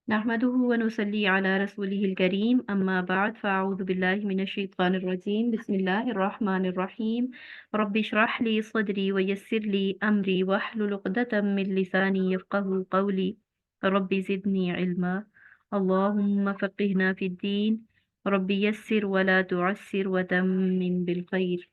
नहमदुहु व नुसल्ली अला रसूलिहिल करीम अम्मा बाद फ़अऊज़ु बिल्लाहि मिनश शैतानिर रजीम बिस्मिल्लाहिर रहमानिर रहीम रब्बि इश्रह ली सदरी व यस्सिर ली अमरी वहलुल उक़दतम मिन लिसानी यफ़क़हू क़ौली रब्बि ज़िदनी इल्मा अल्लाहुम्मा फ़क़िहना फ़िद्दीन रब्बि यस्सिर व ला तुअस्सिर व तम्मिम बिल खैर।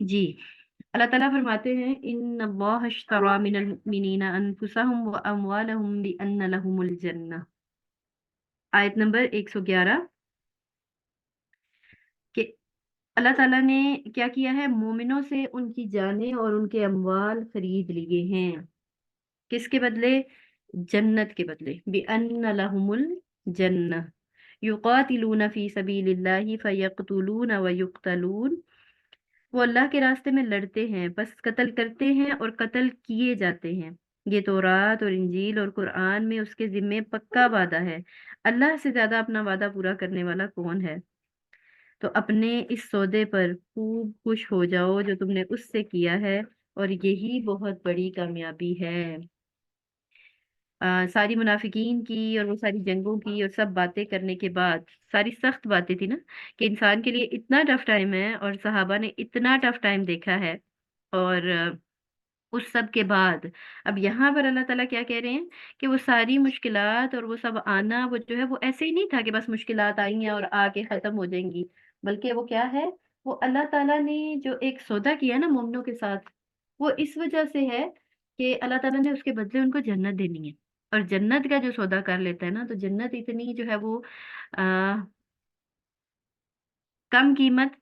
जी, अल्लाह ताला फरमाते हैं इन्नल्लाह अश्तरा मिनल मुमिनीना अनफुसहुम व अमवालहुम बिअन्ना लहुमुल जन्नह। आयत नंबर 111 कि अल्लाह ताला ने क्या किया है, मोमिनों से उनकी जानें और उनके अमवाल खरीद लिए हैं। किसके बदले? जन्नत के बदले। बिअन्ना लहुमुल जन्नह युकातिलूना फी सबीलिल्लाहि फयक्तुलूना व युक्तलून। वो अल्लाह के रास्ते में लड़ते हैं, बस कत्ल करते हैं और कत्ल किए जाते हैं। ये तौरात और इंजील और कुरान में उसके जिम्मे पक्का वादा है। अल्लाह से ज्यादा अपना वादा पूरा करने वाला कौन है? तो अपने इस सौदे पर खूब खुश हो जाओ जो तुमने उससे किया है, और यही बहुत बड़ी कामयाबी है। सारी मुनाफिकीन की और वो सारी जंगों की और सब बातें करने के बाद, सारी सख्त बातें थी ना, कि इंसान के लिए इतना टफ टाइम है और सहाबा ने इतना टफ टाइम देखा है। और उस सब के बाद अब यहाँ पर अल्लाह ताला क्या कह रहे हैं कि वो सारी मुश्किलात और वो सब आना, वो जो है वो ऐसे ही नहीं था कि बस मुश्किलात आई हैं और आके खत्म हो जाएंगी। बल्कि वो क्या है, वो अल्लाह ताला ने जो एक सौदा किया ना मोमिनों के साथ, वो इस वजह से है कि अल्लाह ताला ने उसके बदले उनको जन्नत देनी है। और जन्नत का जो सौदा कर लेता है ना, तो जन्नत इतनी जो है वो आ, कम कीमत,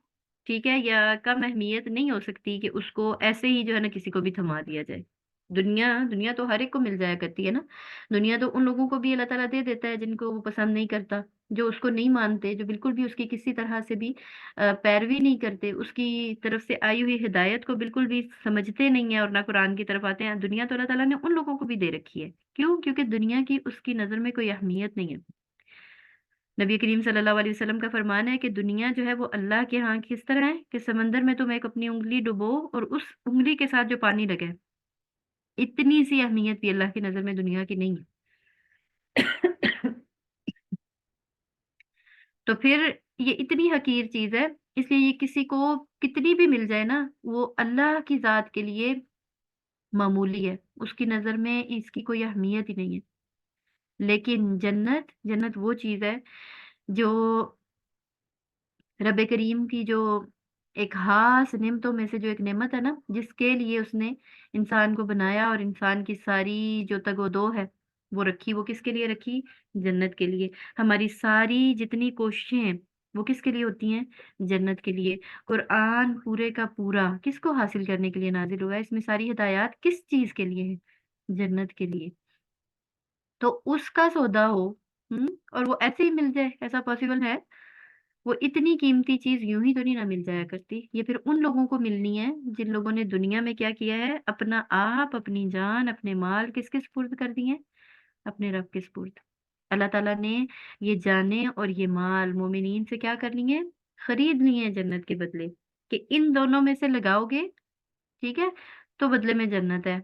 ठीक है, या कम अहमियत नहीं हो सकती कि उसको ऐसे ही जो है ना किसी को भी थमा दिया जाए। दुनिया दुनिया तो हर एक को मिल जाया करती है ना। दुनिया तो उन लोगों को भी अल्लाह ताला दे देता है जिनको वो पसंद नहीं करता, जो उसको नहीं मानते, जो बिल्कुल भी उसकी किसी तरह से भी पैरवी नहीं करते, उसकी तरफ से आई हुई हिदायत को बिल्कुल भी समझते नहीं है और ना कुरान की तरफ आते हैं। दुनिया तो अल्लाह ताला ने उन लोगों को भी दे रखी है। क्यों? क्योंकि दुनिया की उसकी नज़र में कोई अहमियत नहीं है। नबी करीम सल्लल्लाहु अलैहि वसल्लम का फरमान है कि दुनिया जो है वो अल्लाह के यहाँ किस तरह है कि समंदर में तुम एक अपनी उंगली डुबो और उस उंगली के साथ जो पानी लगे, इतनी सी अहमियत भी अल्लाह की नजर में दुनिया की नहीं है। तो फिर ये इतनी हकीर चीज है, इसलिए ये किसी को कितनी भी मिल जाए ना, वो अल्लाह की जात के लिए मामूली है, उसकी नजर में इसकी कोई अहमियत ही नहीं है। लेकिन जन्नत, जन्नत वो चीज है जो रब करीम की जो एक खास नेमतों में से जो एक नेमत है ना, जिसके लिए उसने इंसान को बनाया और इंसान की सारी जो तगोदो है वो रखी, वो किसके लिए रखी? जन्नत के लिए। हमारी सारी जितनी कोशिशें हैं वो किसके लिए होती हैं? जन्नत के लिए। कुरान पूरे का पूरा किसको हासिल करने के लिए नाजिल हुआ है? इसमें सारी हिदायत किस चीज के लिए है? जन्नत के लिए। तो उसका सौदा हो, और वो ऐसे ही मिल जाए, ऐसा पॉसिबल है? वो इतनी कीमती चीज़ यूँ ही तो नहीं ना मिल जाया करती। ये फिर उन लोगों को मिलनी है जिन लोगों ने दुनिया में क्या किया है, अपना आप, अपनी जान, अपने माल किसके सुपुर्द कर दिए हैं? अपने रब के सुपुर्द। अल्लाह ताला ने ये जानें और ये माल मोमिनीन से क्या कर लिए हैं? खरीद लिए हैं जन्नत के बदले, कि इन दोनों में से लगाओगे, ठीक है, तो बदले में जन्नत है।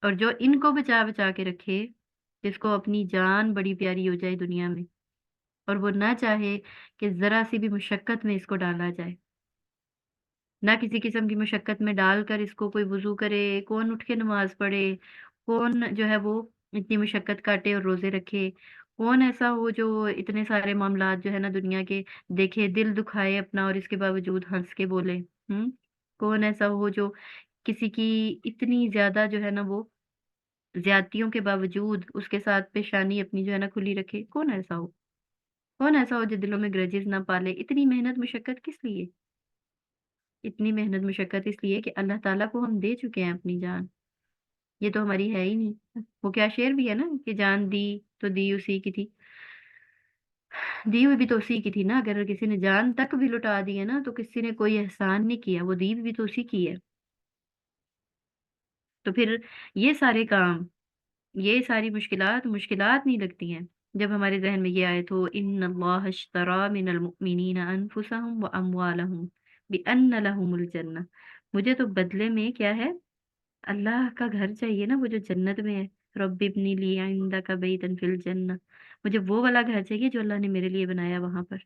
और जो इनको बचा-बचा के रखे, जिसको अपनी जान बड़ी प्यारी हो जाए दुनिया में, और वो ना चाहे कि ज़रा-सी भी मुशक्क़त में इसको डाला जाए, ना किसी किस्म की मुशक्क़त में डालकर इसको कोई वुज़ू करे, कौन उठ के नमाज़ पढ़े, कौन जो है वो इतनी मुशक्क़त काटे और रोज़े रखे, कौन ऐसा हो जो इतने सारे मामलात जो है ना दुनिया के देखे, दिल दुखाए अपना और इसके बावजूद हंस के बोले। कौन ऐसा हो जो किसी की इतनी ज्यादा जो है ना वो ज्यादतियों के बावजूद उसके साथ पेशानी अपनी जो है ना खुली रखे। कौन ऐसा हो? कौन ऐसा हो जो दिलों में ग्रजेस ना पाले? इतनी मेहनत मुशक्कत किस लिए? इतनी मेहनत मुशक्कत इसलिए कि अल्लाह ताला को हम दे चुके हैं अपनी जान। ये तो हमारी है ही नहीं। वो क्या शेर भी है ना कि जान दी तो दी उसी की थी। दी हुई भी तो उसी की थी ना। अगर किसी ने जान तक भी लुटा दी है ना तो किसी ने कोई एहसान नहीं किया, वो दी भी तो उसी की है। तो फिर ये सारे काम, ये सारी मुश्किलात मुश्किलात नहीं लगती हैं जब हमारे जहन में ये आए तो इन अल्लाह अश्तरा मिनल मुमिनीना अनफुसहुम व अमवालहुम बिअन्न लहुमुल जन्नह। मुझे तो बदले में क्या है, अल्लाह का घर चाहिए ना, वो जो जन्नत में है। रब्बि इब्नी ली इंदका बैतन फिल जन्नह। मुझे वो वाला घर चाहिए जो अल्लाह ने मेरे लिए बनाया वहां पर।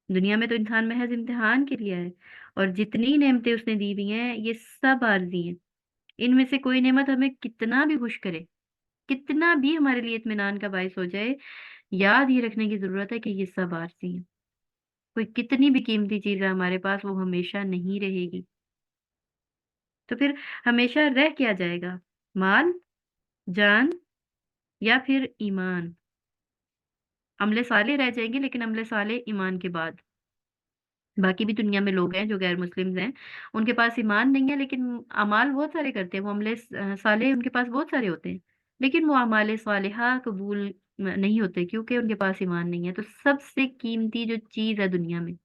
दुनिया में तो इंसान महज इम्तिहान के लिए है। और जितनी नेमतें उसने दी हुई हैं ये सब आरजी हैं। इनमें से कोई नेमत हमें कितना भी खुश करे, कितना भी हमारे लिए इत्मीनान का बायस हो जाए, याद ये रखने की जरूरत है कि ये सब आरजी हैं। कोई कितनी भी कीमती चीज है हमारे पास, वो हमेशा नहीं रहेगी। तो फिर हमेशा रह क्या जाएगा? माल, जान, या फिर ईमान? अमले साले रह जाएंगे, लेकिन अमले साले ईमान के बाद। बाकी भी दुनिया में लोग हैं जो गैर मुस्लिम्स हैं, उनके पास ईमान नहीं है लेकिन अमाल बहुत सारे करते हैं। वो अमले साले उनके पास बहुत सारे होते हैं, लेकिन वो अमाले सालिहा कबूल नहीं होते क्योंकि उनके पास ईमान नहीं है। तो सबसे कीमती जो चीज है दुनिया में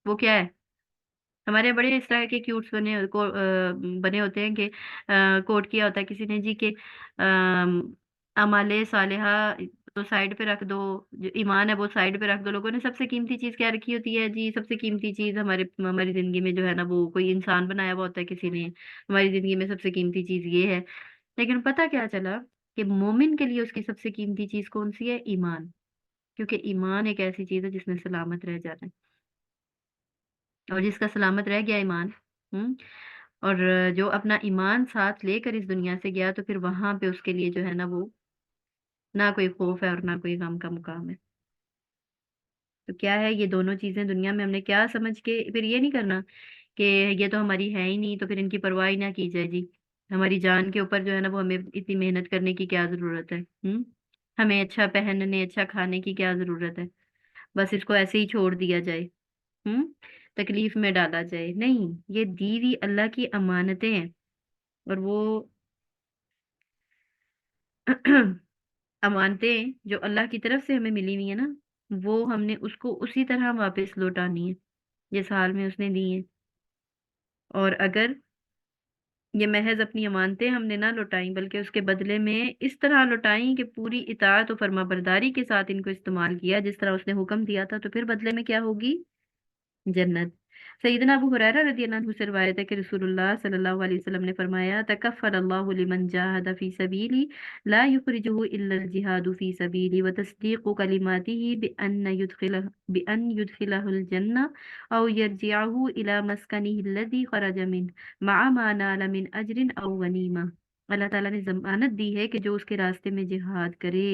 वो क्या है? हमारे बड़े इस तरह के क्यूट्स बने होते हैं कि कोट किया होता है किसी ने जी के अमाले सालिहा तो साइड पे रख दो, जो ईमान है वो साइड पे रख दो। लोगों ने सबसे कीमती चीज क्या रखी होती है जी? सबसे कीमती चीज हमारे हमारी जिंदगी में जो है ना वो कोई इंसान बनाया हुआ होता है किसी ने। हमारी जिंदगी में सबसे कीमती चीज ये है। लेकिन पता क्या चला कि मोमिन के लिए उसकी सबसे कीमती चीज कौन सी है? ईमान। क्योंकि ईमान एक ऐसी चीज है जिसमें सलामत रह जाना है। और जिसका सलामत रह गया ईमान, हम्म और जो अपना ईमान साथ लेकर इस दुनिया से गया, तो फिर वहां पे उसके लिए जो है ना वो ना कोई खौफ है और ना कोई गम का मुकाम है। तो क्या है, ये दोनों चीजें दुनिया में हमने क्या समझ के फिर ये नहीं करना कि ये तो हमारी है ही नहीं तो फिर इनकी परवाह ही ना की जाए जी। हमारी जान के ऊपर जो है ना वो हमें इतनी मेहनत करने की क्या जरूरत है? हमें अच्छा पहनने अच्छा खाने की क्या जरूरत है? बस इसको ऐसे ही छोड़ दिया जाए, हम्म तकलीफ में डाला जाए? नहीं, ये दीवी अल्लाह की अमानतें हैं। और वो अमानतें जो अल्लाह की तरफ से हमें मिली हुई है ना, वो हमने उसको उसी तरह वापस लौटानी है जिस हाल में उसने दी है। और अगर ये महज अपनी अमानतें हमने ना लौटाई बल्कि उसके बदले में इस तरह लौटाई कि पूरी इताअत और फर्माबरदारी के साथ इनको इस्तेमाल किया जिस तरह उसने हुक्म दिया था, तो फिर बदले में क्या होगी? जन्नत। सैयदना अबू हुरैरा रज़ी अल्लाह अन्हु से रिवायत है कि रसूलुल्लाह सल्लल्लाहु अलैहि वसल्लम ने फरमाया तकफ़्फ़ल अल्लाहु लिमन जाहद फी सबीली ला युखरिजुहु इल्ला जिहादु फी सबीली व तस्दीक़ु कलिमातिही बिअन युदखिलहुल जन्नह औ यरजिअहु इला मस्कनिही अल्लज़ी खरज मिन मअ मा नाल मिन अजरिन औ गनीमा। अल्लाह ताला ने जमानत दी है कि जो उसके रास्ते में जिहाद करे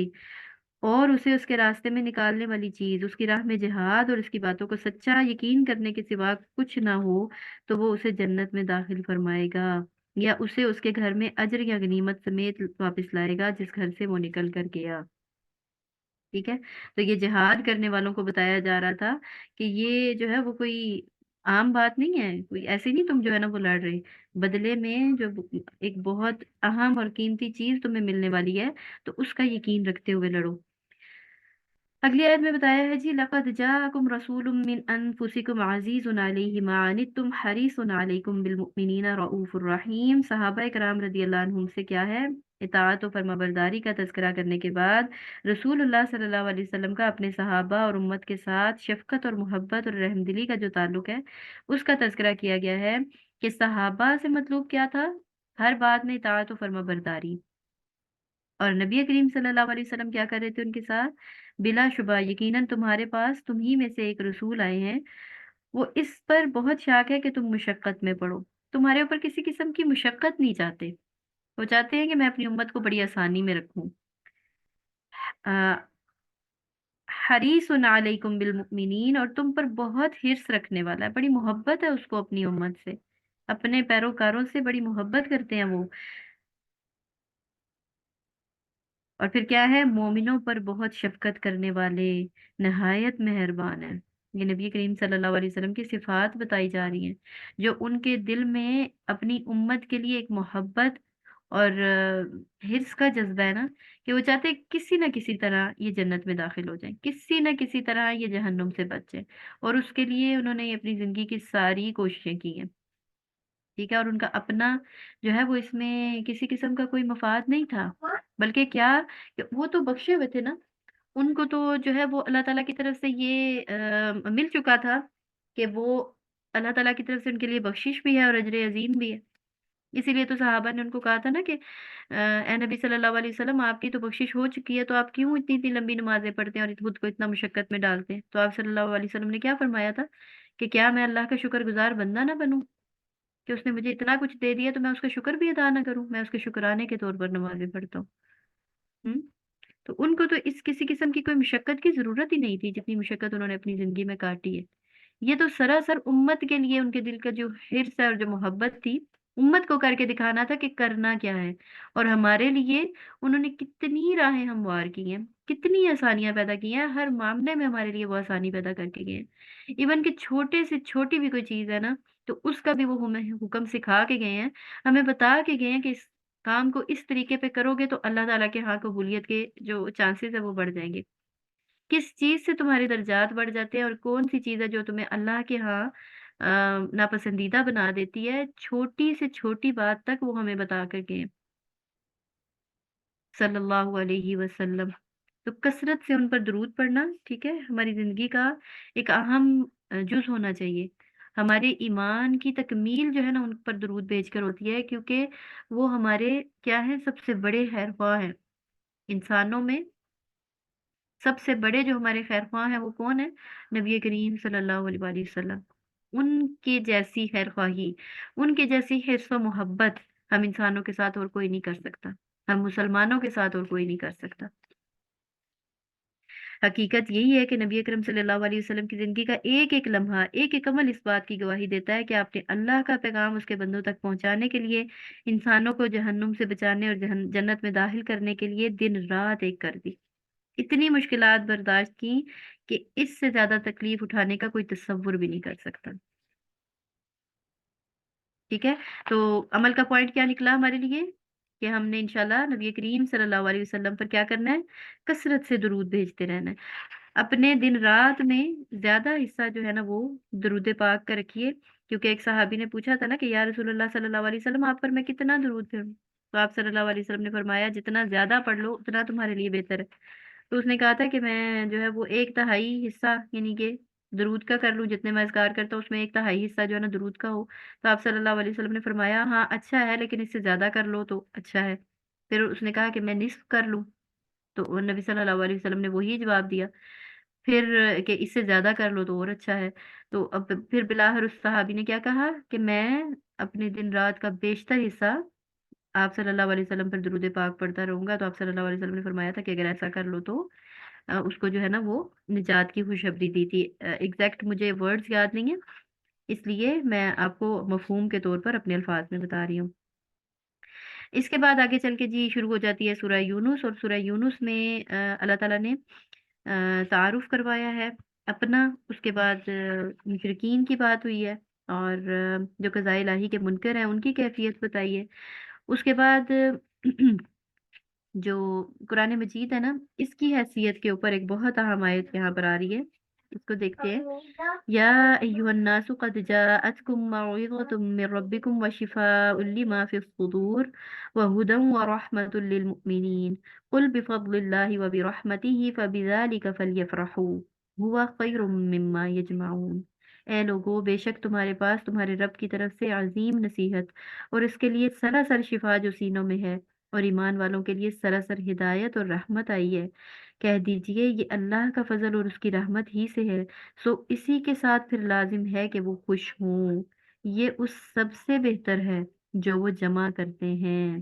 और उसे उसके रास्ते में निकालने वाली चीज उसकी राह में जिहाद और उसकी बातों को सच्चा यकीन करने के सिवा कुछ ना हो, तो वो उसे जन्नत में दाखिल फरमाएगा या उसे उसके घर में अजर या गनीमत समेत वापस लाएगा जिस घर से वो निकल कर गया। ठीक है। तो ये जिहाद करने वालों को बताया जा रहा था कि ये जो है वो कोई आम बात नहीं है, कोई ऐसे नहीं तुम जो है ना वो लड़ रहे। बदले में जो एक बहुत अहम और कीमती चीज तुम्हें मिलने वाली है, तो उसका यकीन रखते हुए लड़ो। अगली आयत में बताया है जी लक़द जाअकुम रसूलुम मिन अनफुसिकुम अज़ीज़ुन अलैहि मा अनित्तुम हरीसुन अलैकुम बिल मुमिनीना रऊफ़ुर रहीम। सहाबा किराम रदियल्लाहु अन्हुम से क्या है, इताअत और फर्माबरदारी का तज़किरा करने के बाद रसूलुल्लाह सल्लल्लाहु अलैहि वसल्लम का अपने सहाबा और उम्मत के साथ शफ़क़त और मोहब्बत और रहमदिली का जो ताल्लुक है उसका तज़किरा किया गया है कि सहाबा से मतलब क्या था? हर बात में इताअत और फर्माबरदारी। और नबी करीम सल्लल्लाहु अलैहि वसल्लम क्या कर रहे थे उनके साथ? बिला शुबा यकीनन तुम्हारे पास तुम ही में से एक रसूल आए हैं, वो इस पर बहुत शाक है कि तुम मुशक्कत में पड़ो। तुम्हारे ऊपर किसी किस्म की मुशक्कत नहीं चाहते, वो चाहते हैं कि मैं अपनी उम्मत को बड़ी आसानी में रखूं। हरीसुन अलैकुम बिलमुमिनीन, और तुम पर बहुत हिर्स रखने वाला है, बड़ी मोहब्बत है उसको अपनी उम्मत से, अपने पैरोकारों से बड़ी मोहब्बत करते हैं वो। और फिर क्या है, मोमिनों पर बहुत शफकत करने वाले, नहायत मेहरबान है। ये नबी करीम सल्लल्लाहु अलैहि वसल्लम की सिफात बताई जा रही हैं, जो उनके दिल में अपनी उम्मत के लिए एक मोहब्बत और हिर्स का जज्बा है ना, कि वो चाहते हैं किसी न किसी तरह ये जन्नत में दाखिल हो जाए, किसी न किसी तरह ये जहन्नुम से बच जाए। और उसके लिए उन्होंने अपनी जिंदगी की सारी कोशिशें की हैं। ठीक है, और उनका अपना जो है वो इसमें किसी किस्म का कोई मफाद नहीं था, बल्कि क्या, कि वो तो बख्शे हुए थे ना, उनको तो जो है वो अल्लाह ताला की तरफ से ये मिल चुका था कि वो अल्लाह ताला की तरफ से उनके लिए बख्शिश भी है और अजर अजीम भी है। इसीलिए तो सहाबा ने उनको कहा था ना कि ए नबी सल्लल्लाहु अलैहि वसल्लम, आपकी तो बख्शिश हो चुकी है, तो आप क्यों इतनी इतनी लंबी नमाजें पढ़ते हैं और खुद को इतना मुशक्कत में डालते हैं। तो आप सल्लल्लाहु अलैहि वसल्लम ने क्या फरमाया था, कि क्या मैं अल्लाह का शुक्रगुजार बंदा ना बनूं, कि उसने मुझे इतना कुछ दे दिया तो मैं उसका शुक्र भी अदा ना करूं, मैं उसके शुक्राने के तौर पर नमाजें पढ़ता हूँ। हम्म। तो उनको तो इस किसी किस्म की कोई मुशक्कत की जरूरत ही नहीं थी, जितनी मुशक्कत उन्होंने अपनी जिंदगी में काटी है। ये तो सरासर उम्मत के लिए उनके दिल का जो हिर्स है और जो मोहब्बत थी, उम्मत को करके दिखाना था कि करना क्या है। और हमारे लिए उन्होंने कितनी राहें हमवार की हैं, कितनी आसानियां पैदा की हैं, हर मामले में हमारे लिए वो आसानी पैदा करके गए हैं। इवन कि छोटे से छोटी भी कोई चीज है ना, तो उसका भी वो हमें हुक्म सिखा के गए हैं, हमें बता के गए हैं कि इस काम को इस तरीके पे करोगे तो अल्लाह ताला के यहाँ कबूलियत के जो चांसेस है वो बढ़ जाएंगे। किस चीज से तुम्हारे दर्जात बढ़ जाते हैं और कौन सी चीज है जो तुम्हें अल्लाह के यहाँ नापसंदीदा बना देती है, छोटी से छोटी बात तक वो हमें बता कर गए हैं, सल्लल्लाहु अलैहि वसल्लम। तो कसरत से उन पर दुरूद पढ़ना, ठीक है, हमारी जिंदगी का एक अहम जुज होना चाहिए। हमारे ईमान की तकमील जो है ना उन पर दुरूद भेजकर होती है, क्योंकि वो हमारे क्या है, सबसे बड़े खैर ख्वाह हैं इंसानों में। सबसे बड़े जो हमारे खैरख्वाह हैं वो कौन है, नबी करीम सल्लल्लाहु अलैहि वसल्लम। उनके जैसी खैरख्वाही, उनके जैसी हिर्स व मोहब्बत हम इंसानों के साथ और कोई नहीं कर सकता, हम मुसलमानों के साथ और कोई नहीं कर सकता। हकीकत यही है कि नबी अकरम सल्लल्लाहु अलैहि वसल्लम की जिंदगी का एक एक लम्हा, एक एक अमल इस बात की गवाही देता है कि आपने अल्लाह का पैगाम उसके बंदों तक पहुंचाने के लिए, इंसानों को जहन्नुम से बचाने और जन्नत में दाखिल करने के लिए दिन रात एक कर दी। इतनी मुश्किलात बर्दाश्त की कि इससे ज्यादा तकलीफ उठाने का कोई तसव्वुर भी नहीं कर सकता। ठीक है, तो अमल का पॉइंट क्या निकला हमारे लिए, कि हमने इंशाल्लाह नबी करीम सल्लल्लाहु अलैहि वसल्लम पर क्या करना है, कसरत से दुरूद भेजते रहना है। अपने दिन रात में ज्यादा हिस्सा जो है ना वो दुरूद पाक का रखिए। क्योंकि एक सहाबी ने पूछा था ना कि या रसूलुल्लाह सल्लल्लाहु अलैहि वसल्लम, आप पर मैं कितना दुरूद पढ़ूं। तो आप सल्लल्लाहु अलैहि वसल्लम ने फरमाया, जितना ज्यादा पढ़ लो उतना तुम्हारे लिए बेहतर है। तो उसने कहा था कि मैं जो है वो एक तिहाई हिस्सा, यानी कि दरूद का कर लूं, जितने मैं अज़कार करता हूँ उसमें एक तिहाई हिस्सा जो है ना दरूद का हो। तो आप सल्लल्लाहु अलैहि वसल्लम ने फरमाया, हाँ अच्छा है, लेकिन इससे ज्यादा कर लो तो अच्छा है। फिर उसने कहा कि मैं निस्फ कर लूं। तो वो नबी सल्लल्लाहु अलैहि वसल्लम ने वही जवाब दिया। फिर कि इससे ज्यादा कर लो तो और अच्छा है। तो अब फिर बिलाहर उस सहाबी ने क्या कहा, कि मैं अपने दिन रात का बेशतर हिस्सा आप सल्लल्लाहु अलैहि वसल्लम पर दुरूद पाक पढ़ता रहूंगा। तो आप सल्लल्लाहु अलैहि वसल्लम ने फरमाया था कि अगर ऐसा कर लो तो उसको जो है ना वो निजात की खुशखबरी दी थी। एग्जैक्ट मुझे वर्ड्स याद नहीं है, इसलिए मैं आपको मफहूम के तौर पर अपने अल्फाज में बता रही हूँ। इसके बाद आगे चल के जी शुरू हो जाती है सूरह यूनुस, और सूरह यूनुस में अल्लाह ताला ने तारुफ करवाया है अपना। उसके बाद मुशरिकीन की बात हुई है, और जो कज़ाए इलाही के मुनकर हैं उनकी कैफियत बताई है। उसके बाद जो कुरान मजीद है ना, इसकी हैसियत के ऊपर एक बहुत अहम आयत यहाँ पर आ रही है। इसको देखते हैं। या अय्युहन्नासु क़द जाअतकुम मौइज़तुम मिर रब्बिकुम व शिफ़ाउन लिमा फ़िस्सुदूर व हुदन व रहमतुल लिल मुमिनीन क़ुल बिफ़ज़लिल्लाहि व बिरहमतिही फ़बिज़ालिका फ़ल्यफ़रहू हुवा ख़ैरुम मिम्मा यजमऊन। ए लोगो, बेशक तुम्हारे पास तुम्हारे रब की तरफ से अजीम नसीहत और इसके लिए सरासर शिफा जो सीनों में है, और ईमान वालों के लिए सरासर हिदायत और रहमत आई है। कह दीजिए ये अल्लाह का फजल और उसकी रहमत ही से है, सो इसी के साथ फिर लाजिम है कि वो खुश हों। ये उस सबसे बेहतर है जो वो जमा करते हैं।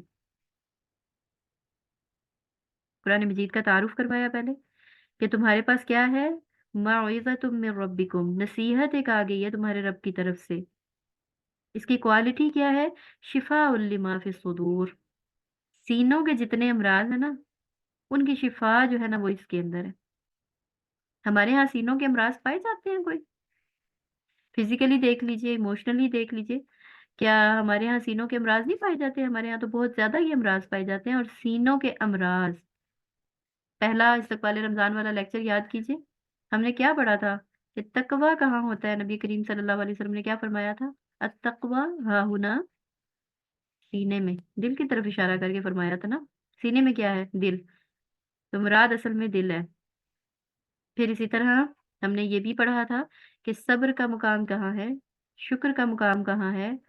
कुरान मजीद का तारुफ करवाया पहले, कि तुम्हारे पास क्या है, मौइज़तुम मिर रब्बिकुम, नसीहत एक आ गई है तुम्हारे रब की तरफ से। इसकी क्वालिटी क्या है, शिफाउल लिमा फिस सुदूर, सीनों के जितने अमराज है ना, उनकी शिफा जो है ना वो इसके अंदर है। हमारे यहाँ सीनों के अमराज पाए जाते हैं कोई? फिजिकली देख लीजिए, इमोशनली देख लीजिए, क्या हमारे यहाँ सीनों के अमराज नहीं पाए जाते? हमारे यहाँ तो बहुत ज्यादा ही अमराज पाए जाते हैं। और सीनों के अमराज, पहला इस्तकबाल रमजान वाला लेक्चर याद कीजिए, हमने क्या पढ़ा था कि तकवा कहाँ होता है। नबी करीम सल्लल्लाहु अलैहि वसल्लम ने क्या फरमाया था, अत्तकवा हाहुना, सीने में, दिल की तरफ इशारा करके फरमाया था ना। सीने में क्या है, दिल, तो मुराद असल में दिल है। फिर इसी तरह हमने ये भी पढ़ा था कि सब्र का मुकाम कहाँ है, शुक्र का मुकाम कहाँ है,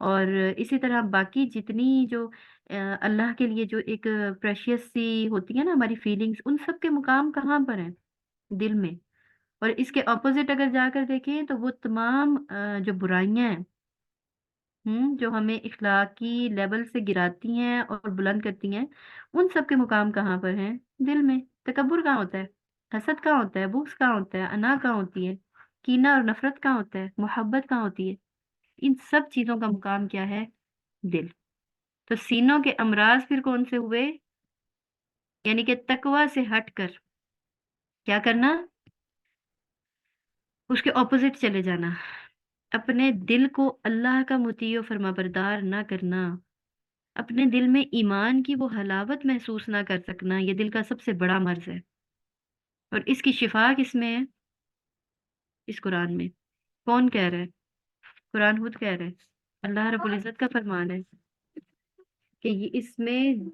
और इसी तरह बाकी जितनी जो अल्लाह के लिए जो एक प्रेशियस सी होती है ना हमारी फीलिंग्स, उन सब के मुकाम कहाँ पर हैं, दिल में। और इसके ऑपोजिट अगर जाकर देखें तो वो तमाम जो बुराइयां हैं, जो हमें इखलाकी लेवल से गिराती हैं और बुलंद करती हैं, उन सब के मुकाम कहाँ पर हैं, दिल में। तकब्बुर कहाँ होता है, हसद कहाँ होता है, बुग़्ज़ कहाँ होता है, अना कहाँ होती है, कीना और नफरत कहाँ होता है, मोहब्बत कहाँ होती है, इन सब चीजों का मुकाम क्या है, दिल। तो सीनों के अमराज फिर कौन से हुए, यानी कि तकवा से हटकर क्या करना, उसके ऑपोजिट चले जाना, अपने दिल को अल्लाह का मुतीय फरमाबरदार ना करना, अपने दिल में ईमान की वो हलावत महसूस ना कर सकना, ये दिल का सबसे बड़ा मर्ज है। और इसकी शिफा किसमें है, इस कुरान में। कौन कह रहा है, कुरान खुद कह रहा है, अल्लाह रब्बुल इज्जत का फरमान है कि ये इसमें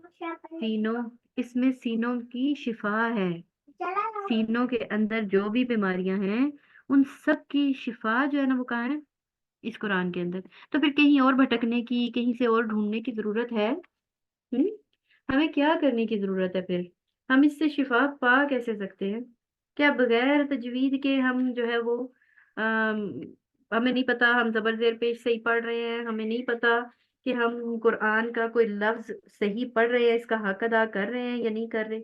सीनों की शिफा है। सीनों के अंदर जो भी बीमारियां हैं, उन सब की शिफा जो है ना वो कहाँ है, इस कुरान के अंदर। तो फिर कहीं और भटकने की, कहीं से और ढूंढने की जरूरत है? हम्म हमें क्या करने की जरूरत है फिर, हम इससे शिफा पा कैसे सकते हैं? क्या बगैर तजवीद के हम जो है वो हमें नहीं पता हम जबर जेर पेश सही पढ़ रहे हैं, हमें नहीं पता कि हम कुरान का कोई लफ्ज सही पढ़ रहे हैं, इसका हक अदा कर रहे हैं या नहीं कर रहे,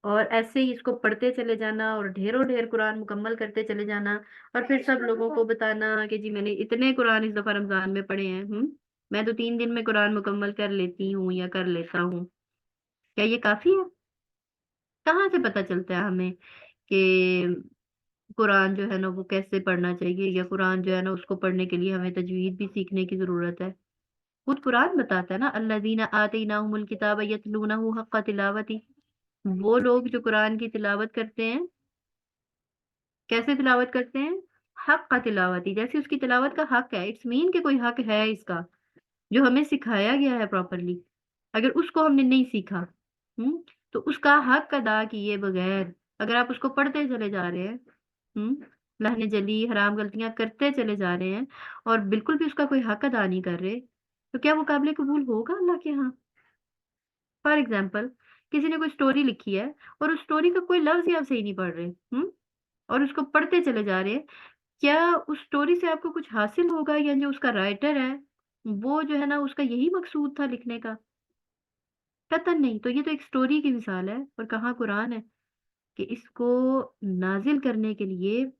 और ऐसे ही इसको पढ़ते चले जाना और ढेरों ढेर कुरान मुकम्मल करते चले जाना, और फिर सब लोगों को बताना कि जी मैंने इतने कुरान इस दफा रमजान में पढ़े हैं, मैं तो 3 दिन में कुरान मुकम्मल कर लेती हूँ या कर लेता हूँ। क्या ये काफी है? कहाँ से पता चलता है हमें कि कुरान जो है ना वो कैसे पढ़ना चाहिए, या कुरान जो है ना उसको पढ़ने के लिए हमें तजवीद भी सीखने की जरूरत है? खुद कुरान बताता है ना, अल्लज़ीना आतैनाहुमुल किताब यतलूनहु हक्का तिलावती, वो लोग जो कुरान की तिलावत करते हैं, कैसे तिलावत करते हैं, हक का तिलावती, जैसे उसकी तिलावत का हक है, इट्स मीन कि कोई हक है इसका, जो हमें सिखाया गया है प्रॉपरली। अगर उसको हमने नहीं सीखा, तो उसका हक अदा किए बगैर अगर आप उसको पढ़ते चले जा रहे हैं, लहने जली हराम गलतियां करते चले जा रहे हैं, और बिल्कुल भी उसका कोई हक अदा नहीं कर रहे, तो क्या वो काबिल कबूल होगा अल्लाह के यहाँ? फॉर एग्जाम्पल, किसी ने कोई स्टोरी लिखी है और उस स्टोरी का कोई लफ्ज ही आप सही नहीं पढ़ रहे, और उसको पढ़ते चले जा रहे हैं, क्या उस स्टोरी से आपको कुछ हासिल होगा, या जो उसका राइटर है वो जो है ना उसका यही मकसूद था लिखने का? कतई नहीं। तो ये तो एक स्टोरी की मिसाल है, और कहाँ कुरान है कि इसको नाजिल करने के लिए,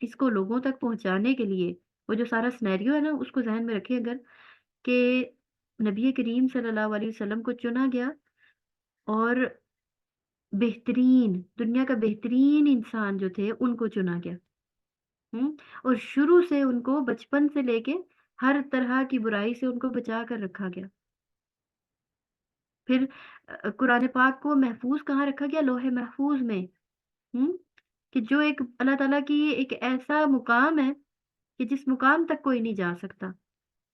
इसको लोगों तक पहुंचाने के लिए, वो जो सारा सिनेरियो है ना उसको ज़हन में रखें अगर, कि नबी करीम सल्लल्लाहु अलैहि वसल्लम को चुना गया, और बेहतरीन, दुनिया का बेहतरीन इंसान जो थे उनको चुना गया। हुँ? और शुरू से उनको बचपन से लेके हर तरह की बुराई से उनको बचा कर रखा गया। फिर कुरान पाक को महफ़ूज़ कहाँ रखा गया? लौह महफ़ूज़ में। हुँ? कि जो एक अल्लाह ताला की एक ऐसा मुकाम है कि जिस मुकाम तक कोई नहीं जा सकता।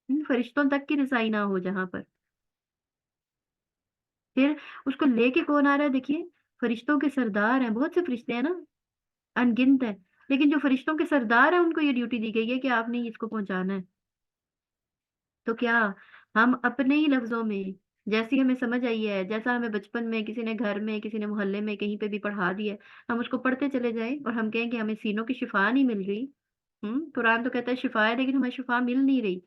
फरिश्तों तक की रसाई ना हो जहाँ पर। फिर उसको लेके कौन आ रहा है देखिए, फरिश्तों के सरदार हैं, बहुत से फरिश्ते हैं ना, अनगिनत हैं। लेकिन जो फरिश्तों के सरदार हैं उनको ये ड्यूटी दी गई है कि आपने ही इसको पहुँचाना है। तो क्या हम अपने ही लफ्ज़ों में, जैसी हमें समझ आई है, जैसा हमें बचपन में किसी ने घर में, किसी ने मोहल्ले में कहीं पे भी पढ़ा दिया है, हम उसको पढ़ते चले जाएँ और हम कहें कि हमें सीनों की शिफ़ा नहीं मिल रही। कुरान तो कहता है शिफ़ा है, लेकिन हमें शिफ़ा मिल नहीं रही।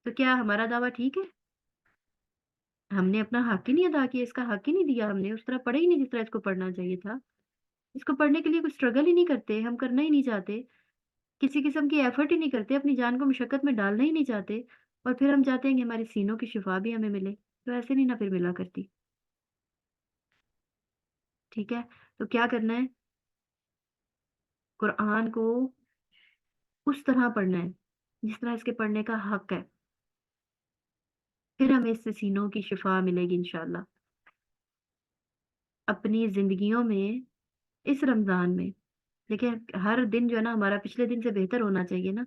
तो क्या हमारा दावा ठीक है? हमने अपना हक ही नहीं अदा किया, इसका हक ही नहीं दिया हमने, उस तरह पढ़ा ही नहीं जिस तरह इसको पढ़ना चाहिए था। इसको पढ़ने के लिए कोई स्ट्रगल ही नहीं करते, हम करना ही नहीं चाहते, किसी किस्म की एफर्ट ही नहीं करते, अपनी जान को मुशक्कत में डालना ही नहीं चाहते और फिर हम चाहते हैं कि हमारे सीनों की शिफा भी हमें मिले, तो ऐसे नहीं ना फिर मिला करती, ठीक है? तो क्या करना है, कुरान को उस तरह पढ़ना है, जिस तरह इसके पढ़ने का हक है, फिर हमें इससे सीनों की शिफा मिलेगी इंशाअल्लाह। अपनी ज़िंदगियों में इस रमज़ान में देखिए हर दिन जो है ना हमारा पिछले दिन से बेहतर होना चाहिए ना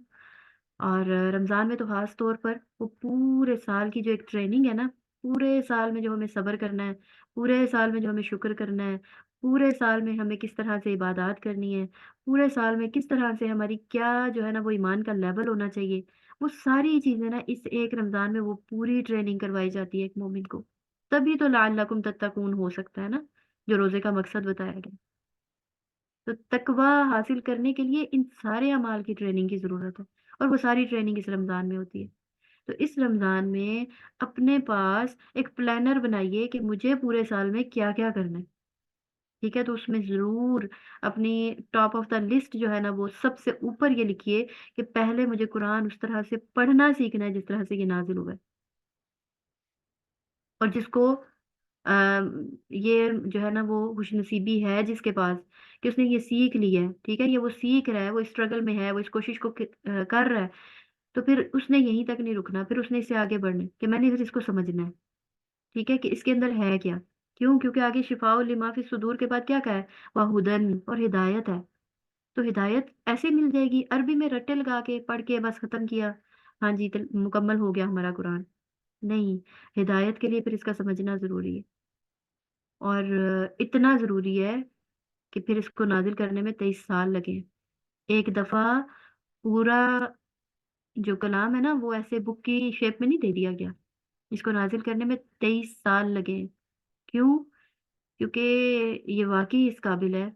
और रमज़ान में तो ख़ास तौर पर वो पूरे साल की जो एक ट्रेनिंग है ना, पूरे साल में जो हमें सब्र करना है, पूरे साल में जो हमें शुक्र करना है, पूरे साल में हमें किस तरह से इबादत करनी है, पूरे साल में किस तरह से हमारी क्या जो है ना वो ईमान का लेवल होना चाहिए, वो सारी चीज़ें ना इस एक रमज़ान में वो पूरी ट्रेनिंग करवाई जाती है एक मोमिन को। तभी तो लअल्लकुम तत्तकून हो सकता है ना, जो रोज़े का मकसद बताया गया। तो तकवा हासिल करने के लिए इन सारे अमाल की ट्रेनिंग की ज़रूरत है और वो सारी ट्रेनिंग इस रमज़ान में होती है। तो इस रमज़ान में अपने पास एक प्लानर बनाइए कि मुझे पूरे साल में क्या-क्या करना है, ठीक है? तो उसमें ज़रूर अपनी टॉप ऑफ द लिस्ट जो है ना वो सबसे ऊपर ये लिखिए कि पहले मुझे कुरान उस तरह से पढ़ना सीखना है जिस तरह से ये नाज़िल हुआ है। और जिसको ये जो है ना वो खुशनसीबी है जिसके पास कि उसने ये सीख ली है, ठीक है? ये वो सीख रहा है, वो स्ट्रगल में है, वो इस कोशिश को कर रहा है, तो फिर उसने यहीं तक नहीं रुकना, फिर उसने इससे आगे बढ़ना है कि मैंने फिर इसको समझना है, ठीक है? कि इसके अंदर है क्या? क्यों? क्योंकि आगे शिफ़ाउल लिमा फ़ी सुदूर के बाद क्या कहा है? व हुदन और हिदायत है। तो हिदायत ऐसे मिल जाएगी, अरबी में रट्टे लगा के पढ़ के बस खत्म किया, हाँ जी, त मुकम्मल हो गया हमारा कुरान। नहीं, हिदायत के लिए फिर इसका समझना ज़रूरी है और इतना ज़रूरी है कि फिर इसको नाज़िल करने में 23 साल लगे। एक दफ़ा पूरा जो कलाम है ना, वो ऐसे बुक की शेप में नहीं दे दिया गया। इसको नाज़िल करने में 23 साल लगे। क्यों? क्योंकि ये वाक़ई इस काबिल है।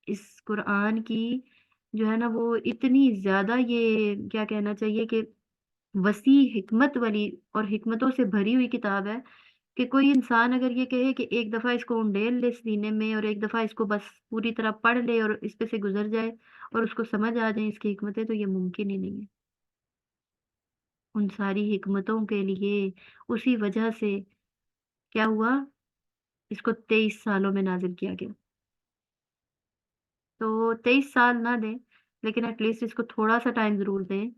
इस कुरान की जो है ना, वो इतनी ज़्यादा ये क्या कहना चाहिए कि वसी हिकमत वाली और हिकमतों से भरी हुई किताब है कि कोई इंसान अगर ये कहे कि एक दफ़ा इसको उंडेल ले सीने में और एक दफ़ा इसको बस पूरी तरह पढ़ ले और इस पे से गुज़र जाए और उसको समझ आ जाए इसकी हिकमतें, तो ये मुमकिन ही नहीं है। उन सारी हिकमतों के लिए उसी वजह से क्या हुआ, इसको 23 सालों में नाज़िल किया गया। तो 23 साल ना दें, लेकिन एट लीस्ट इसको थोड़ा-सा टाइम ज़रूर दें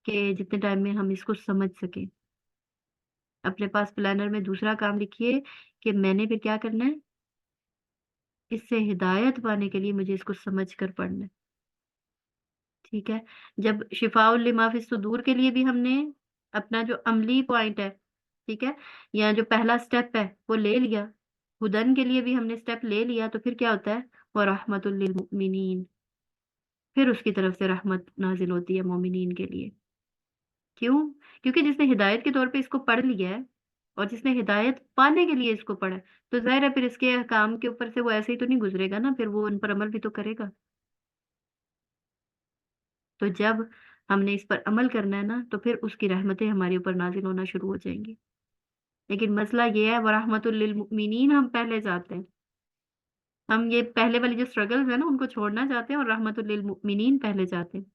कि जितने टाइम में हम इसको समझ सकें। अपने पास प्लानर में दूसरा काम लिखिए कि मैंने फिर क्या करना है, इससे हिदायत पाने के लिए मुझे इसको समझ कर पढ़ना है, ठीक है? जब शिफ़ाउल लिमा फ़ी सुदूर के लिए भी हमने अपना जो अमली पॉइंट है, ठीक है? या जो पहला स्टेप है, वो ले लिया। हुदन के लिए भी हमने स्टेप ले लिया, तो फिर क्या होता है? व रहमतुल लिल मुमिनीन, फिर उसकी तरफ से रहमत नाज़िल होती है मोमिनीन के लिए। क्यों? क्योंकि जिसने हिदायत के तौर पे इसको पढ़ लिया है और जिसने हिदायत पाने के लिए इसको पढ़ा है, तो ज़ाहिर है फिर इसके अहकाम के ऊपर से वो ऐसे ही तो नहीं गुज़रेगा ना, फिर वो उन पर अमल भी तो करेगा। तो जब हमने इस पर अमल करना है ना, तो फिर उसकी रहमतें हमारे ऊपर नाज़िल होना शुरू हो जाएँगी। लेकिन मसला ये है व रहमतुल लिल मुमिनीन हम पहले चाहते हैं। हम ये पहले वाली जो स्ट्रगल्स है ना, उनको छोड़ना चाहते हैं और रहमतुल लिल मुमिनीन पहले चाहते हैं।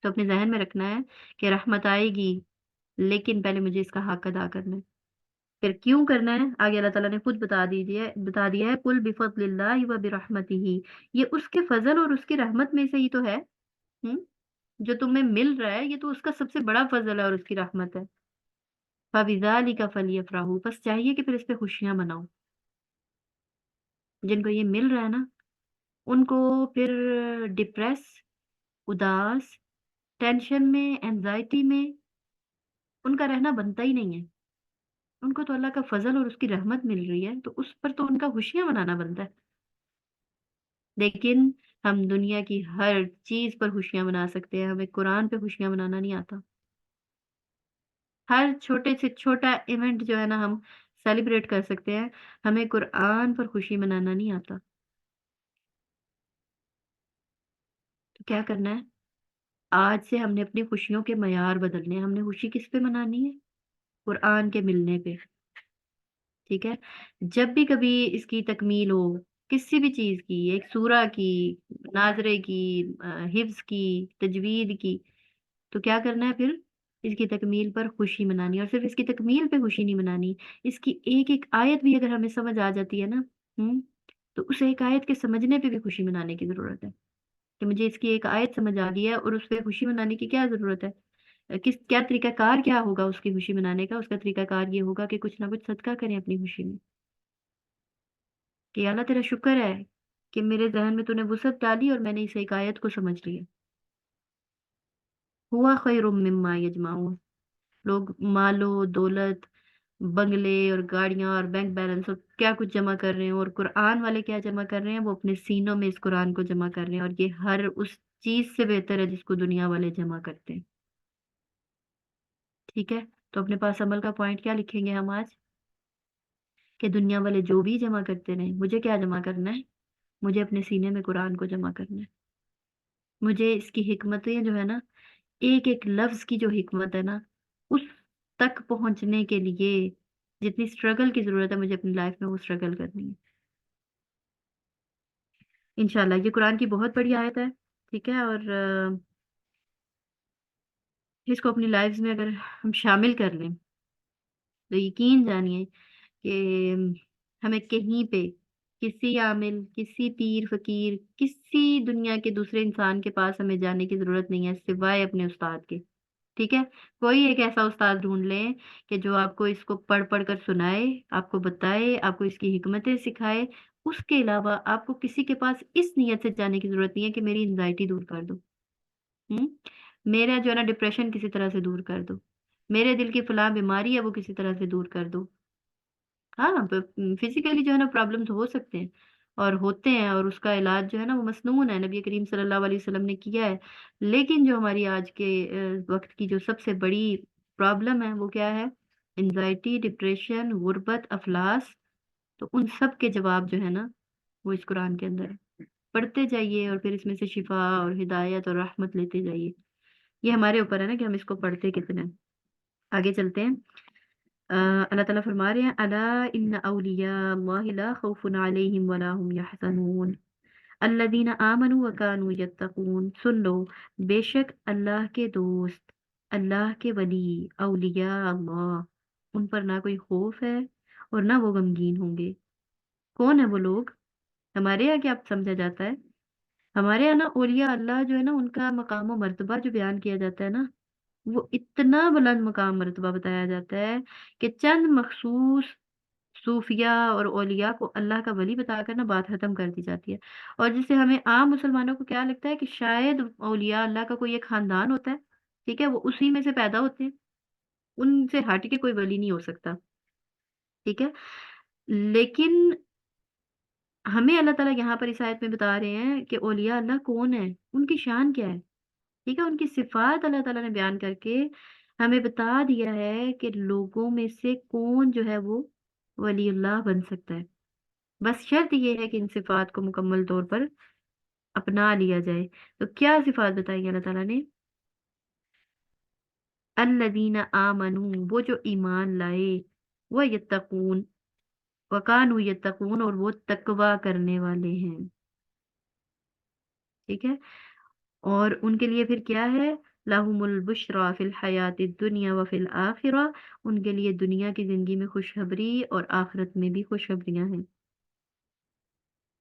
तो अपने ज़हन में रखना है कि रहमत आएगी, लेकिन पहले मुझे इसका हक अदा करना है। फिर क्यों करना है? आगे अल्लाह ताला ने खुद बता दिया है, कुल बिफ़ज़्लिल्लाहि व बिरहमतिही। ये उसके फ़ज़ल और उसकी रहमत में से ही तो है। हुँ? जो तुम्हें मिल रहा है, ये तो उसका सबसे बड़ा फ़ज़ल है और उसकी रहमत है। फ़बिज़ालिका फ़लियफ़रहू, बस चाहिए कि फिर इस पे खुशियाँ मनाओ। जिनको ये मिल रहा है ना, उनको फिर डिप्रेस, उदास, टेंशन में, एंग्ज़ायटी में उनका रहना बनता ही नहीं है। उनको तो अल्लाह का फ़ज़ल और उसकी रहमत मिल रही है, तो उस पर तो उनका खुशियाँ मनाना बनता है। लेकिन हम दुनिया की हर चीज़ पर खुशियाँ मना सकते हैं, हमें कुरान पे खुशियाँ मनाना नहीं आता। हर छोटे से छोटा इवेंट जो है ना हम सेलिब्रेट कर सकते हैं, हमें कुरान पर खुशी मनाना नहीं आता। तो क्या करना है? आज से हमने अपनी खुशियों के मयार बदलने हैं, हमने खुशी किस पे मनानी है? कुरान के मिलने पे। ठीक है। जब भी कभी इसकी तकमील हो, किसी भी चीज की, एक सूरा की, नाजरे की, हिफ्ज की, तजवीद की, तो क्या करना है फिर? इसकी तकमील पर खुशी मनानी, और सिर्फ इसकी तकमील पे खुशी नहीं मनानी, इसकी एक एक आयत भी अगर हमें समझ आ जाती है ना, तो उस एक आयत के समझने पे भी खुशी मनाने की जरूरत है। कि मुझे इसकी एक आयत समझ आ गई है और उस पे खुशी मनाने की क्या जरूरत है? किस क्या तरीकाकार क्या होगा उसकी खुशी मनाने का? उसका तरीकाकार ये होगा कि कुछ ना कुछ सदका करें अपनी खुशी में, कि अल्लाह तेरा शुक्र है कि मेरे जहन में तूने वुसअत डाली और मैंने इस एक आयत को समझ लिया। हुआ खैरुम मिम्मा यजमाऊन। लोग मालो दौलत, बंगले और गाड़ियां और बैंक बैलेंस और क्या कुछ जमा कर रहे हैं, और कुरान वाले क्या जमा कर रहे हैं? वो अपने सीनों में इस कुरान को जमा कर रहे हैं, और ये हर उस चीज से बेहतर है जिसको दुनिया वाले जमा करते हैं। ठीक है। तो अपने पास अमल का पॉइंट क्या लिखेंगे हम आज? कि दुनिया वाले जो भी जमा करते रहे, मुझे क्या जमा करना है? मुझे अपने सीने में कुरान को जमा करना है। मुझे इसकी हिकमतें जो है ना, एक एक लफ्ज की जो हिकमत है ना, उस तक पहुंचने के लिए जितनी स्ट्रगल की जरूरत है, मुझे अपनी लाइफ में वो स्ट्रगल करनी है। इंशाल्लाह ये कुरान की बहुत बड़ी आयत है। ठीक है। और इसको अपनी लाइफ में अगर हम शामिल कर लें, तो यकीन जानिए कि हमें कहीं पे किसी आमिल, किसी पीर फकीर, किसी दुनिया के दूसरे इंसान के पास हमें जाने की जरूरत नहीं है सिवाय अपने उस्ताद के। ठीक है। कोई एक ऐसा उस्ताद ढूंढ लें कि जो आपको इसको पढ़ पढ़ कर सुनाए, आपको बताए, आपको इसकी हिकमतें सिखाए। उसके अलावा आपको किसी के पास इस नीयत से जाने की जरूरत नहीं है कि मेरी एंजाइटी दूर कर दो, हम्म मेरा जो है ना डिप्रेशन किसी तरह से दूर कर दो, मेरे दिल की फलां बीमारी है वो किसी तरह से दूर कर दो। हाँ, फिजिकली जो है ना प्रॉब्लम्स हो सकते हैं और होते हैं, और उसका इलाज जो है ना वो मसनून है, नबी करीम सल्लल्लाहु अलैहि वसल्लम ने किया है। लेकिन जो हमारी आज के वक्त की जो सबसे बड़ी प्रॉब्लम है वो क्या है? एंजाइटी, डिप्रेशन, गुर्बत, अफलास। तो उन सब के जवाब जो है ना, वो इस कुरान के अंदर है। पढ़ते जाइए और फिर इसमें से शिफा और हिदायत और रहमत लेते जाइए। ये हमारे ऊपर है ना कि हम इसको पढ़ते कितने हैं। आगे चलते हैं। अल्लाह ताला फरमा रहे हैं, अला इन्ना औलिया अल्लाहि ला खौफुन अलैहिम वला हुम यहज़नून अल्लज़ीना आमनू व कानू यत्तकून। सुन लो, बेशक अल्लाह के दोस्त, अल्लाह के वली, औलिया अल्लाह, उन पर ना कोई खौफ है और ना वो गमगीन होंगे। कौन है वो लोग? हमारे यहाँ क्या समझा जाता है? हमारे यहाँ ना औलिया अल्लाह जो है ना, उनका मकाम व मर्तबा जो बयान किया जाता है ना, वो इतना बुलंद मकाम मर्तबा बताया जाता है कि चंद मखसूस सूफिया और औलिया को अल्लाह का वली बताकर ना बात खत्म कर दी जाती है। और जिससे हमें आम मुसलमानों को क्या लगता है कि शायद औलिया अल्लाह का कोई एक खानदान होता है, ठीक है, वो उसी में से पैदा होते हैं, उनसे हट के कोई वली नहीं हो सकता। ठीक है। लेकिन हमें अल्लाह ताला यहाँ पर इस आयत में बता रहे हैं कि औलिया अल्लाह कौन है, उनकी शान क्या है। ठीक है। उनकी सिफात अल्लाह ताला ने बयान करके हमें बता दिया है कि लोगों में से कौन जो है वो वलीउल्लाह बन सकता है। बस शर्त ये है कि इन सिफात को मुकम्मल तौर पर अपना लिया जाए। तो क्या सिफात बताई अल्लाह ताला ने? अल्लदीना आमनू, वो जो ईमान लाए, वो यत्तकून, वकानू यत्तकून, और वो तकवा करने वाले हैं। ठीक है। और उनके लिए फिर क्या है? लहुमुल बुश्रा फिल हयाति दुनिया व फिल आखिरा। उनके लिए दुनिया की जिंदगी में खुशखबरी और आखिरत में भी खुशखबरियां हैं।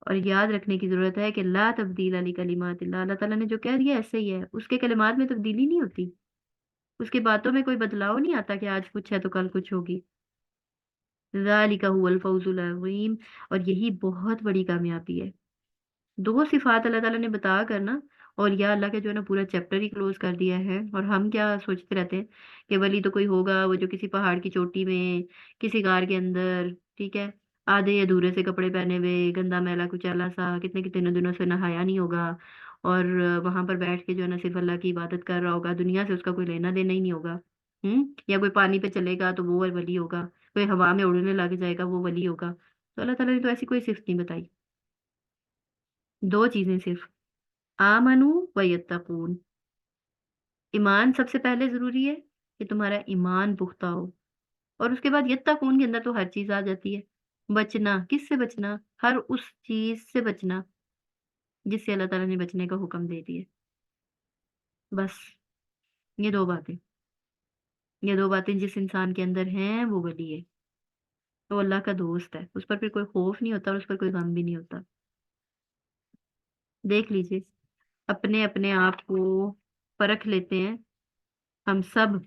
और याद रखने की जरूरत है कि ला तब्दील अली कलिमातिल्लाह, अल्लाह ताला ने जो कह दिया ऐसे ही है, उसके कलिमात में तब्दीली नहीं होती, उसकी बातों में कोई बदलाव नहीं आता कि आज कुछ है तो कल कुछ होगी। ज़ालिका हुवल फौजुल अज़ीम। और यही बहुत बड़ी कामयाबी है। दो सिफात अल्लाह ताला ने बता कर ना, और या अल्लाह के जो है ना पूरा चैप्टर ही क्लोज कर दिया है। और हम क्या सोचते रहते हैं कि वली तो कोई होगा वो जो किसी पहाड़ की चोटी में, किसी गार के अंदर, ठीक है, आधे अधूरे से कपड़े पहने हुए, गंदा मैला कुचैला सा, कितने कितने दिनों से नहाया नहीं होगा, और वहां पर बैठ के जो है ना सिर्फ अल्लाह की इबादत कर रहा होगा, दुनिया से उसका कोई लेना देना ही नहीं होगा। या कोई पानी पे चलेगा तो वो वली होगा, कोई हवा में उड़ने लग जाएगा वो वली होगा। तो अल्लाह ताला ने तो ऐसी कोई सिफ्त नहीं बताई। दो चीजें सिर्फ, आमनू व यत्तकून। ईमान सबसे पहले जरूरी है कि तुम्हारा ईमान पुख्ता हो, اور اس کے بعد یتقون کے اندر تو ہر چیز آ جاتی ہے. بچنا کس سے بچنا؟ ہر اس چیز سے بچنا جس سے اللہ تعالیٰ نے بچنے کا حکم دے دیا. بس یہ دو باتیں، یہ دو باتیں جس انسان کے اندر ہیں وہ ولی ہے، وہ اللہ کا دوست ہے، اس پر پھر کوئی خوف نہیں ہوتا اور اس پر کوئی غم بھی نہیں ہوتا. دیکھ لیجئے، اپنے اپنے آپ کو پرکھ لیتے ہیں ہم سب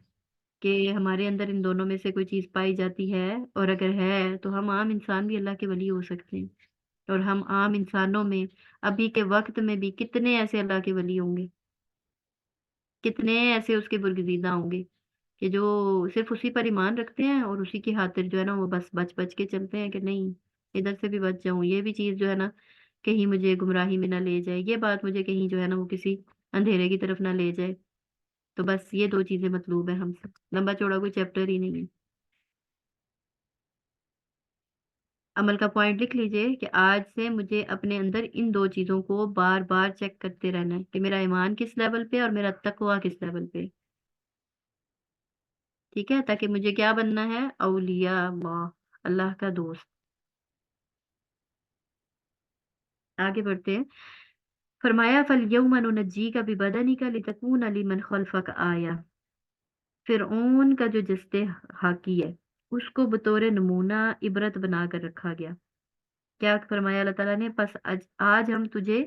کہ ہمارے اندر ان دونوں میں سے کوئی چیز پائی جاتی ہے، اور اگر ہے تو ہم عام انسان بھی اللہ کے ولی ہو سکتے ہیں. اور ہم عام انسانوں میں ابھی کے وقت میں بھی کتنے ایسے اللہ کے ولی ہوں گے، کتنے ایسے اس کے برگزیدہ ہوں گے کہ جو صرف اسی پر ایمان رکھتے ہیں اور اسی کی خاطر جو ہے نا وہ بس بچ بچ کے چلتے ہیں کہ نہیں ادھر سے بھی بچ جاؤں، یہ بھی چیز جو ہے نا کہیں مجھے گمراہی میں نہ لے جائے، یہ بات مجھے کہیں جو ہے نا وہ کسی اندھیرے کی طرف نہ لے جائے. تو بس یہ دو چیزیں مطلوب ہیں ہم سے، لمبا چوڑا کوئی چیپٹر ہی نہیں ہے. عمل کا پوائنٹ لکھ لیجئے کہ آج سے مجھے اپنے اندر ان دو چیزوں کو بار بار چیک کرتے رہنا ہے کہ میرا ایمان کس لیول پہ اور میرا تقوی کس لیول پہ. ٹھیک ہے، تاکہ مجھے کیا بننا ہے؟ اولیاء اللہ، اللہ کا دوست. آگے بڑھتے ہیں. فرمایا فَالْيَوْمَ نُنَجِّيكَ بِبَدَنِكَ لِتَكُونَ لِمَنْ خَلْفَكَ آیَةً. فرعون کا جو جستے حاکی ہے اس کو بطور نمونہ عبرت بنا کر رکھا گیا. کیا فرمایا اللہ تعالیٰ نے؟ پس آج ہم تجھے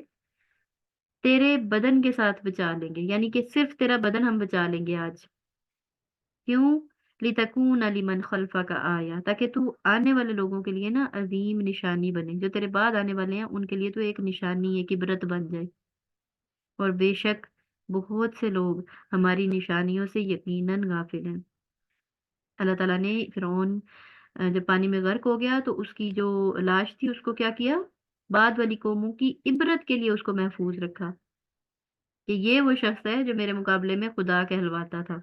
تیرے بدن کے ساتھ بچا لیں گے، یعنی کہ صرف تیرا بدن ہم بچا لیں گے آج. کیوں؟ لِتَكُونَ لِمَنْ خَلْفَكَ آیَةً، تاکہ تو آنے والے لوگوں کے لیے نا عظیم نشانی بنے، جو تیرے بعد آنے والے ہیں ان کے لیے تو ایک نشانی ایک عبرت بن جائے. اور بے شک بہت سے لوگ ہماری نشانیوں سے یقیناً غافل ہیں. اللہ تعالیٰ نے فرعون جب پانی میں غرق ہو گیا تو اس کی جو لاش تھی اس کو کیا کیا؟ بعد والی قوموں کی عبرت کے لیے اس کو محفوظ رکھا کہ یہ وہ شخص ہے جو میرے مقابلے میں خدا کہلواتا تھا.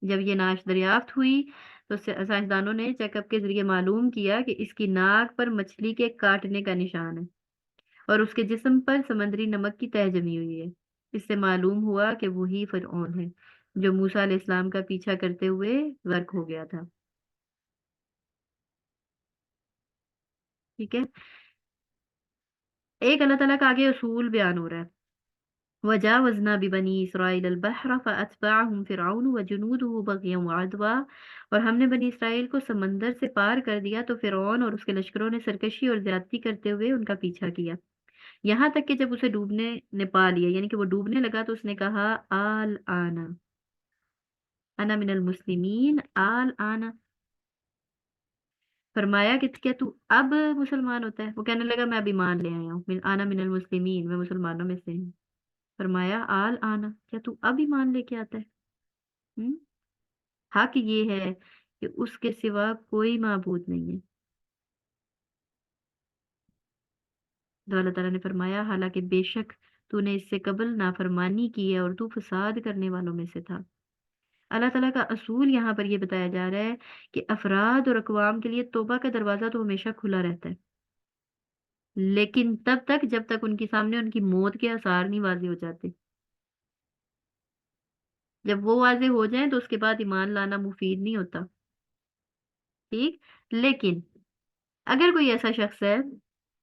جب یہ نعش دریافت ہوئی تو سائنسدانوں نے چیک اپ کے ذریعے معلوم کیا کہ اس کی ناک پر مچھلی کے کاٹنے کا نشان ہے اور اس کے جسم پر سمندری نمک کی تہ جمی ہوئی ہے. اس سے معلوم ہوا کہ وہی فرعون ہے جو موسیٰ علیہ السلام کا پیچھا کرتے ہوئے غرق ہو گیا تھا. ٹھیک ہے، ایک اللہ تعالیٰ کا آگے اصول بیان ہو رہا ہے. وَجَاوَزْنَا بِبَنِي إِسْرَائِيلَ الْبَحْرَ فَأَتْبَعَهُمْ فِرْعَوْنُ وَجُنُودُهُ بَغْيًا وَعَدْوًا. اور ہم نے بنی اسرائیل کو سمندر سے پار کر دیا تو فرعون اور اس کے لشکروں نے سرکشی اور زیادتی کرتے ہوئے ان کا پیچھا کیا، یہاں تک کہ جب اسے ڈوبنے نے پا لیا، یعنی کہ وہ ڈوبنے لگا تو اس نے کہا آل آنا انا من المسلمین. آل آنا فرمایا کہ کیا تو اب مسلمان ہوتا ہے؟ وہ کہنے لگا میں اب ایمان لے آیا ہوں، آنا من المسلمین، میں مسلمانوں میں سے ہوں. فرمایا آل آنا، کیا تو اب ایمان لے کے آتا ہے؟ ہم؟ حق یہ ہے کہ اس کے سوا کوئی معبود نہیں ہے. تو اللہ تعالیٰ نے فرمایا حالانکہ بے شک تو نے اس سے قبل نافرمانی کی ہے اور تو فساد کرنے والوں میں سے تھا. اللہ تعالیٰ کا اصول یہاں پر یہ بتایا جا رہا ہے کہ افراد اور اقوام کے لیے توبہ کا دروازہ تو ہمیشہ کھلا رہتا ہے، لیکن تب تک جب تک ان کے سامنے ان کی موت کے آثار نہیں واضح ہو جاتے. جب وہ واضح ہو جائیں تو اس کے بعد ایمان لانا مفید نہیں ہوتا. ٹھیک، لیکن اگر کوئی ایسا شخص ہے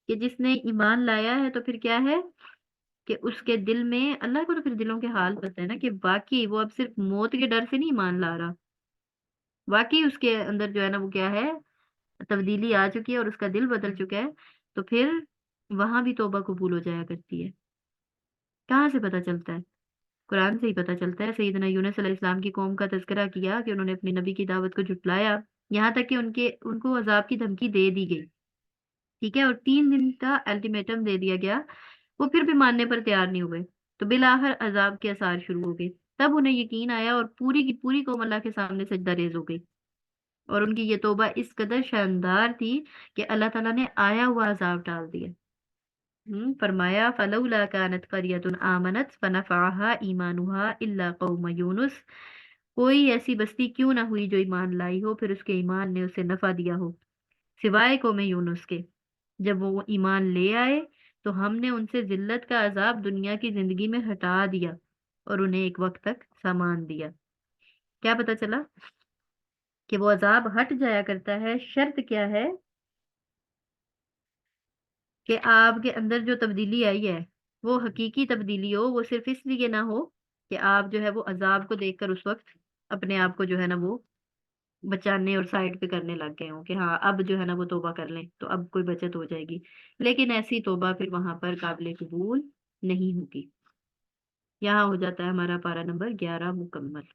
کہ جس نے ایمان لایا ہے تو پھر کیا ہے کہ اس کے دل میں، اللہ کو تو پھر دلوں کے حال پتہ ہے نا، کہ باقی وہ اب صرف موت کے ڈر سے نہیں ایمان لا رہا، واقعی اس کے اندر جو ہے نا وہ کیا ہے، تبدیلی آ چکی ہے اور اس کا دل بدل چکا ہے. تو پھر وہاں بھی توبہ قبول ہو جایا کرتی ہے. کہاں سے پتہ چلتا ہے؟ قرآن سے ہی پتہ چلتا ہے. سیدنا یونس علیہ السلام کی قوم کا تذکرہ کیا کہ انہوں نے اپنے نبی کی دعوت کو جھٹلایا، یہاں تک کہ ان کو عذاب کی دھمکی دے دی گئی. ٹھیک ہے، اور 3 دن کا الٹیمیٹم دے دیا گیا، وہ پھر بھی ماننے پر تیار نہیں ہوئے. تو بالآخر عذاب کے آثار شروع ہو گئے. تب انہیں یقین آیا اور پوری کی پوری قوم اللہ کے سامنے سجدہ ریز ہو گئی. اور ان کی یہ توبہ اس قدر شاندار تھی کہ اللہ تعالیٰ نے آیا ہوا عذاب ڈال دیا. فرمایا فلولا كانت قرية آمنت فنفعها ایمانها الا قوم یونس. کوئی ایسی بستی کیوں نہ ہوئی جو ایمان لائی ہو پھر اس کے ایمان نے اسے نفع دیا ہو سوائے قوم یونس کے. جب وہ ایمان لے آئے تو ہم نے ان سے ذلت کا عذاب دنیا کی زندگی میں ہٹا دیا اور انہیں ایک وقت تک سامان دیا. کیا پتہ چلا؟ کہ وہ عذاب ہٹ جایا کرتا ہے، شرط کیا ہے کہ آپ کے اندر جو تبدیلی آئی ہے وہ حقیقی تبدیلی ہو، وہ صرف اس لیے نہ ہو کہ آپ جو ہے وہ عذاب کو دیکھ کر اس وقت اپنے آپ کو جو ہے نا وہ بچانے اور سائڈ پہ کرنے لگ گئے ہوں کہ ہاں اب جو ہے نا وہ توبہ کر لیں تو اب کوئی بچت ہو جائے گی، لیکن ایسی توبہ پھر وہاں پر قابل قبول نہیں ہوگی۔ یہاں ہو جاتا ہے ہمارا پارہ نمبر 11 مکمل۔